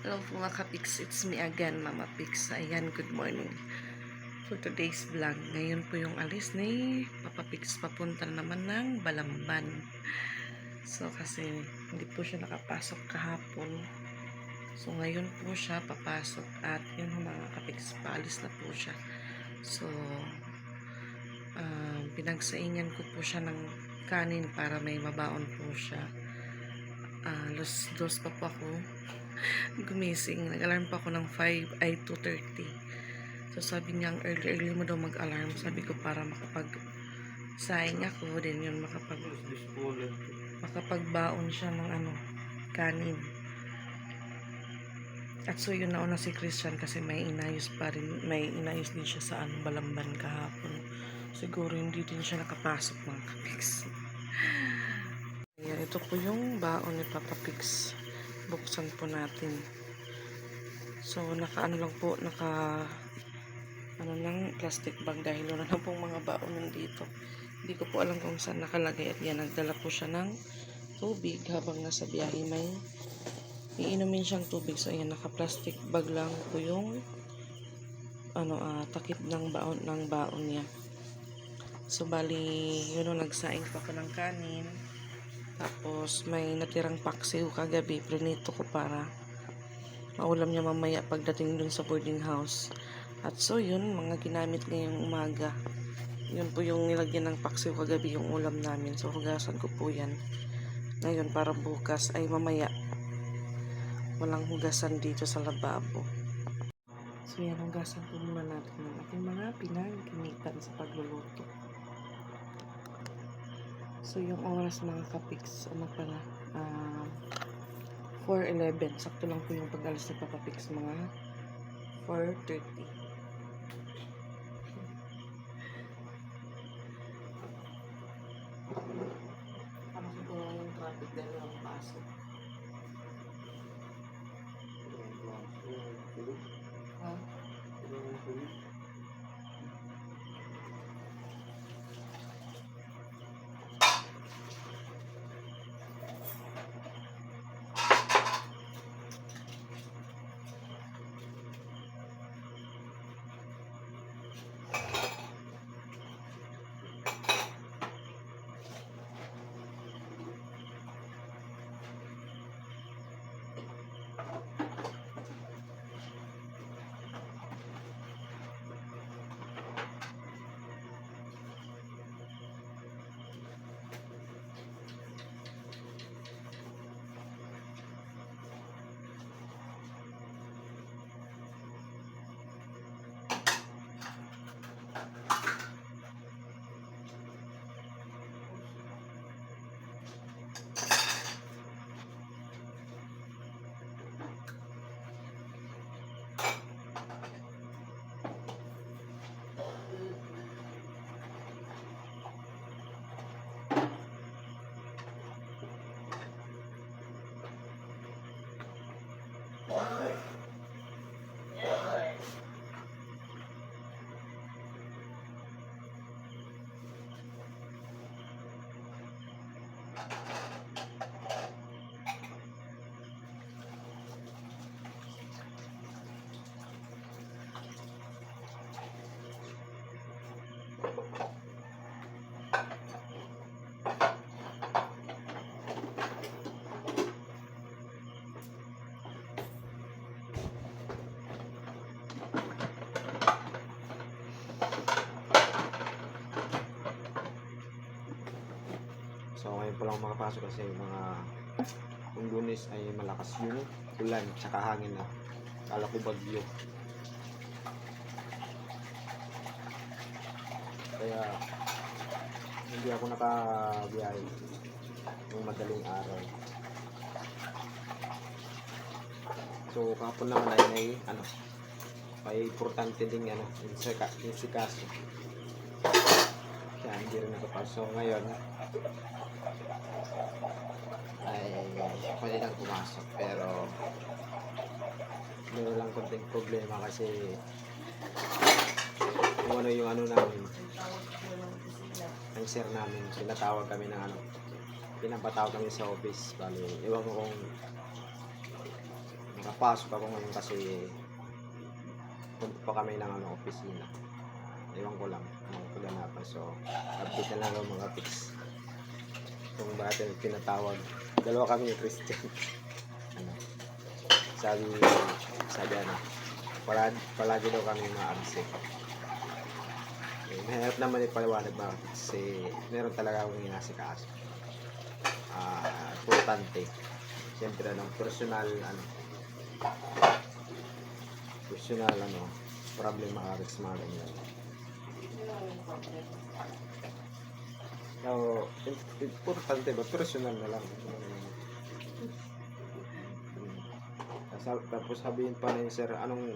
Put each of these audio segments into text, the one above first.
Hello po mga kapix, it's me again, Mama Pix. Ayan, good morning. For today's vlog, ngayon po yung alis ni Papa Pix papunta naman ng Balamban. So kasi hindi po siya nakapasok kahapon. So ngayon po siya papasok at yun mga kapix, paalis na po siya. So pinagsaingan ko po siya ng kanin para may mabaon po siya. Alas 2 pa po ako gumising. Nag-alarm pa ako ng 2:30. So sabi niya, early mo daw mag-alarm. Sabi ko para makapag-saing ako. Then yun, makapagbaon siya ng kanin. At so yun, nauna si Christian kasi may inayos din siya sa Balamban kahapon. Siguro hindi din siya nakapasok mga kapix. Ayan, ito po yung baon ni Papa Pix. Buksan po natin. So naka plastic bag dahil wala na pong mga baon nandito. Hindi ko po alam kung saan nakalagay. At yan, nagdala po siya ng tubig habang nasa biyahe. May iinumin siyang tubig. So ayan, naka plastic bag lang po yung takip ng baon niya. So bali yun, nagsaing pa ko ng kanin. Tapos may natirang paksiw kagabi, prinito ko para maulam niya mamaya pagdating dun sa boarding house. At so yun, mga ginamit ngayong umaga. Yun po yung nilagyan ng paksiw kagabi, yung ulam namin. So hugasan ko po yan ngayon para bukas ay mamaya walang hugasan dito sa lababo. So yan, hugasan po muna natin ng ating mga pinaginitan sa pagluluto. So yung oras mga kapix, 4:11. Sakto lang po yung pag-alis ni Papa Pix, mga 4:30. Tapos po yung traffic dahil walang pasok. Ha? So ngayon pa lang makapasok kasi yung Lunes ay malakas yung ulan tsaka hangin na. Kala ko bagyo. Kaya hindi ako nakabiyahe ng madaling araw. So kahapon naman ay may importante ding insikaso. Kaya hindi rin nakapasok. So ngayon ay pwede lang pumasok, pero meron lang konting problema kasi yung namin, ang sir namin, pinatawag kami pinapatawag kami sa office. Bali, iwan ko kung Nakapasok ako ngayon kasi punta pa kami ng opisina. Ewan ko lang ang kaganapan. So, update na lang ang mga pics. Kung bakit tinatawag. Dalawa kami ni Christian. ano, sabi, sabi palagi daw kami ma-absent. Mahirap naman ipaliwanag ba kasi meron talaga akong inasikaso. Importante. Siyempre personal problema ka sa mga ganyan. So, importante ba? Personal na lang. Tapos sabihin pa rin, sir, anong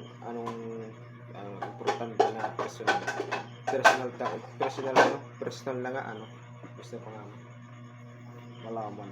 importante na personal na nga, gusto pa nga malaman.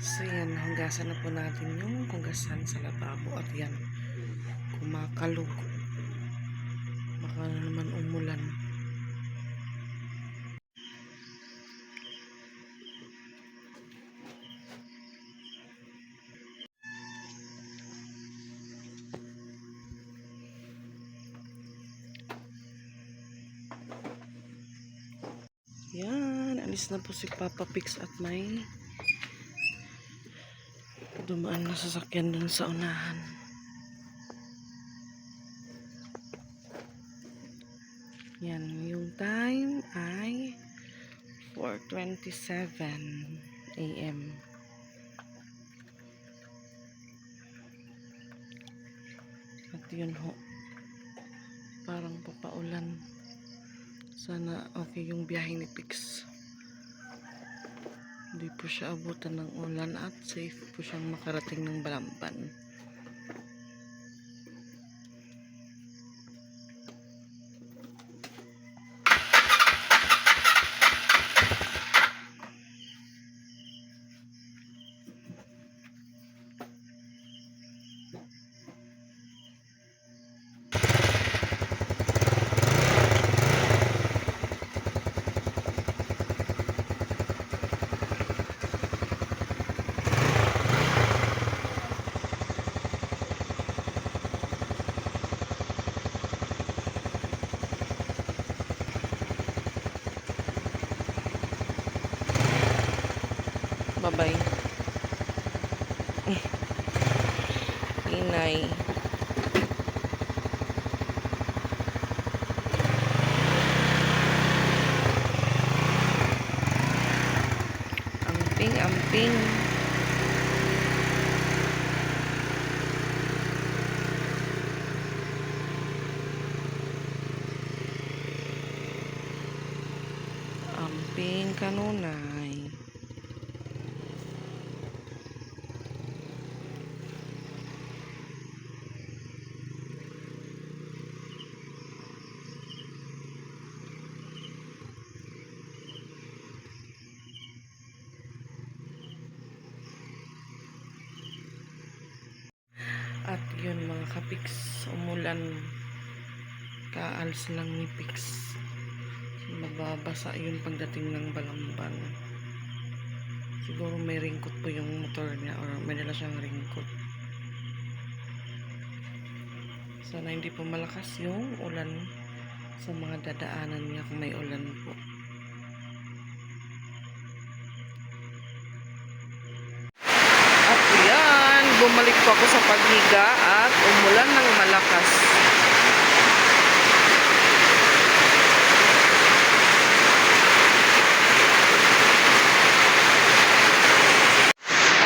So yan, hugasan na po natin yung hugasan sa lababo at yan, kumakalog. Baka na naman umulan. Yan, alis na po si Papa Pix at may dumaan na sasakyan dun sa unahan. Yan, yung time ay 4:27 AM. At yun ho, parang papaulan. Sana okay yung biyahe ni Pix. Hindi po siya abutan ng ulan at safe po siyang makarating ng Balamban. Bye-bye. Inay. Amping. Amping kanunay. At yun mga kapiks, umulan. Kaalis lang ni Pix. Mababasa yun pagdating ng Balamban. Siguro may raincoat po yung motor niya or may dala siyang raincoat. Sana hindi po malakas yung ulan sa mga dadaanan niya kung may ulan po. At yan, bumalik po ako sa paghiga at umulan ng malakas.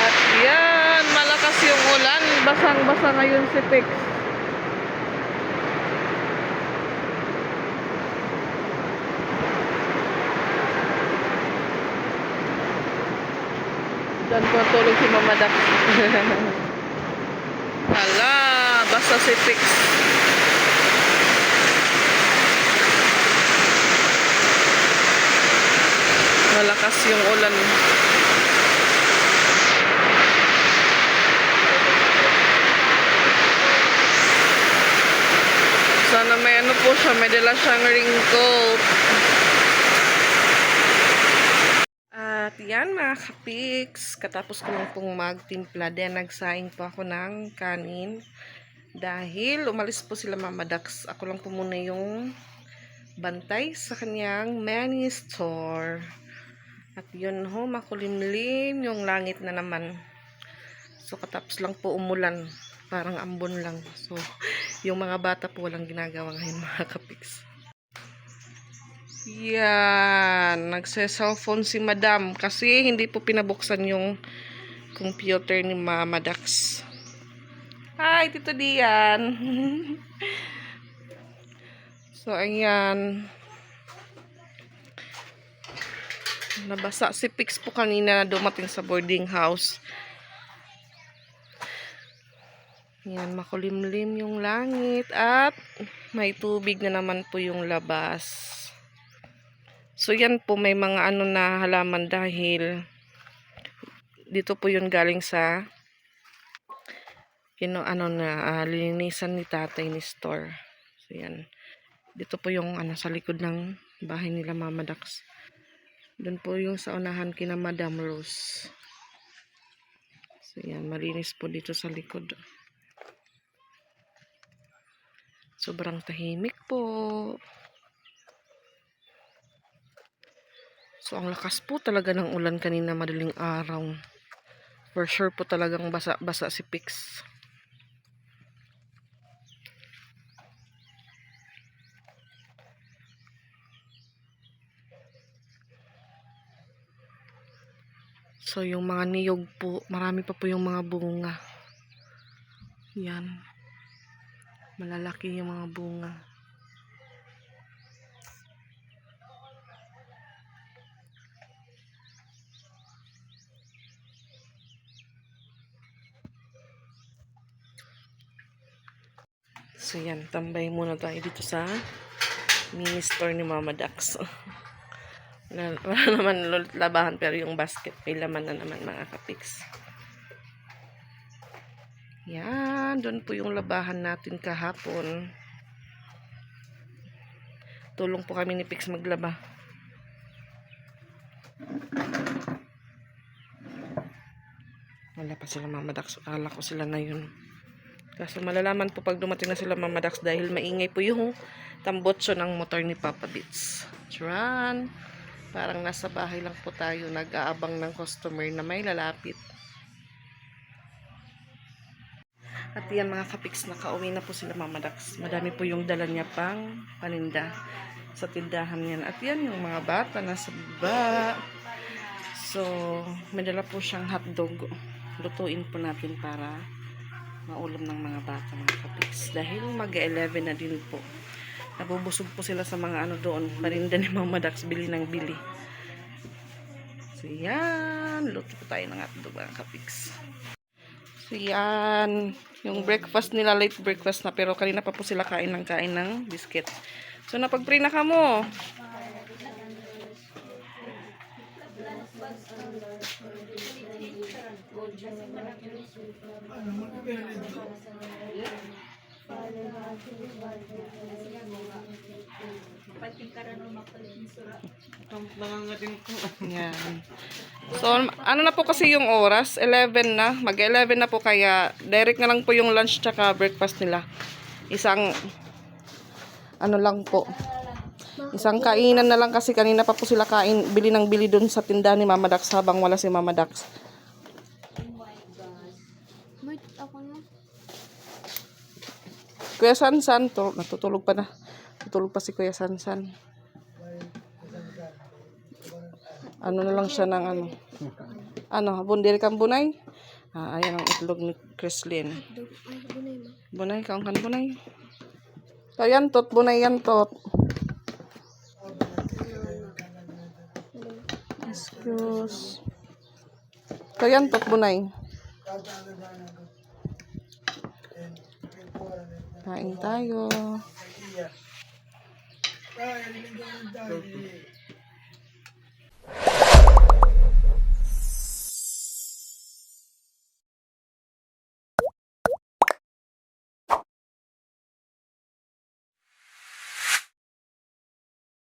At yan, malakas yung ulan. Basang-basa ngayon si Pix. Diyan po tulog si Mama Dax. Hala, basta si Pix. Malakas yung ulan. Sana may ano po siya, may dala siyang raincoat. At yan mga kapiks, katapos ko lang pong magtimpla din, nagsaing po ako ng kanin. Dahil umalis po sila Mama Dax, ako lang po muna yung bantay sa kanyang mini store. At yun ho, makulimlim yung langit na naman. So katapos lang po umulan, parang ambon lang. So yung mga bata po walang ginagawa ngayon mga kapiks. Yan, nagse-cellphone si Madam kasi hindi po pinabuksan yung computer ni Mama Dax. Hi, Tito Dian. So, ayan. Nabasa si Pix po kanina na dumating sa boarding house. Yan, makulimlim yung langit at may tubig na naman po yung labas. So yan po may mga ano na halaman dahil dito po yun galing sa lilinisan ni tatay ni store. So yan. Dito po yung sa likod ng bahay nila Mama Dax. Doon po yung sa unahan kina Madam Rose. So yan, malinis po dito sa likod. Sobrang tahimik po. So, ang lakas po talaga ng ulan kanina madaling araw. For sure po talagang basa-basa si Pix. So, yung mga niyog po, marami pa po yung mga bunga. Yan. Malalaki yung mga bunga. So yan, tambay muna tayo dito sa mini store ni Mama Dax. Wala naman labahan pero yung basket may laman na naman mga kapiks. Yan, doon po yung labahan natin kahapon. Tulong po kami ni Pix maglaba. Wala pa sila Mama Dax. Akala ko sila na yun. Kaso malalaman po pag dumating na sila Mama Dax dahil maingay po yung tambotso ng motor ni Papa Beats. Charan! Parang nasa bahay lang po tayo nag-aabang ng customer na may lalapit. At yan mga kapiks, nakauwi na po sila Mama Dax. Madami po yung dala niya pang paninda sa tindahan yan. At yan yung mga bata nasa baba. So, may dala po siyang hotdog. Lutuin po natin para maulam ng mga bata mga kapiks. Dahil mag-11 na din po. Nabubusog po sila sa mga doon. Parinda ni Mama Dax, bili ng bili. So yan. Luto po tayo ng hotdog mga kapiks. So yan. Yung breakfast nila, late breakfast na. Pero kanina pa po sila kain ng biscuit. So napag-pray na ka mo. Nangangatin ko. Yan. So, ano na po kasi yung oras? 11 na. Mag-11 na po kaya direct na lang po yung lunch tsaka breakfast nila. Isang, ano lang po. Isang kainan na lang kasi kanina pa po sila bili ng bili dun sa tindahan ni Mama Dax habang wala si Mama Dax. Wait, ako na. Kuya Sansan, natutulog pa na. Tutulog pa si Kuya Sansan. Ano na lang siya ng ano. Ano, bundiri kang bunay? Ah, ayan ang itlog ni Chrislyn. Ay, bunay ma. Bunay, kaong kan bunay. Kayan tot, bunay yan tot. Excuse. Kayan tot, bunay. Kain tayo.